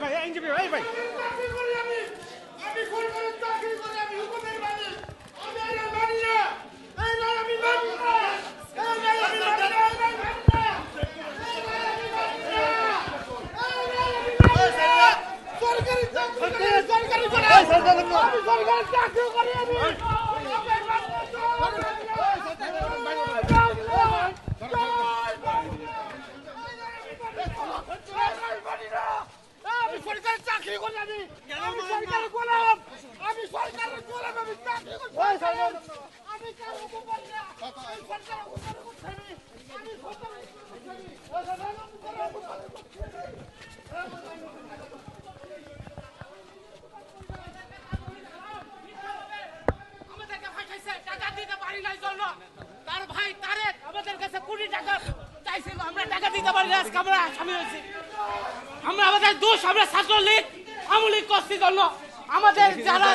ভাই আইনজীবী ভাই ভাই আমি সরকারের চাকরি করি, আমি হুকুমের মালিক, আমি আর মানি না, এই নয় আমি মানি না, এই নয় আমি মানি না, এই নয় মানি না, এই নয় আমি মানি না, এই নয় আমি মানি না। সরকারি চাকরি করি, সরকারি করি, আমি সরকারের চাকরি করি, আমি আমি সরকারের চাকরি করি, আমি সরকারের গোলাম, আমি সরকারের গোলাম, আমি চাকরি করি, আমি কারো গোলাম না, আমি সরকারের গোলাম করছি, আমি সরকারের আমাদেরকে ফাঁসাইছে, টাকা দিতে পারি নাই জন্য তার ভাই তারেক আমাদের কাছে 20 টাকা চাইছিল, আমরা টাকা দিতে পারি না, আজকে আমরা আসামি হয়েছি। আমরা আমাদের দোষ, আমরা ছাত্রলীগ আমলি করছি জন্য আমাদের যারা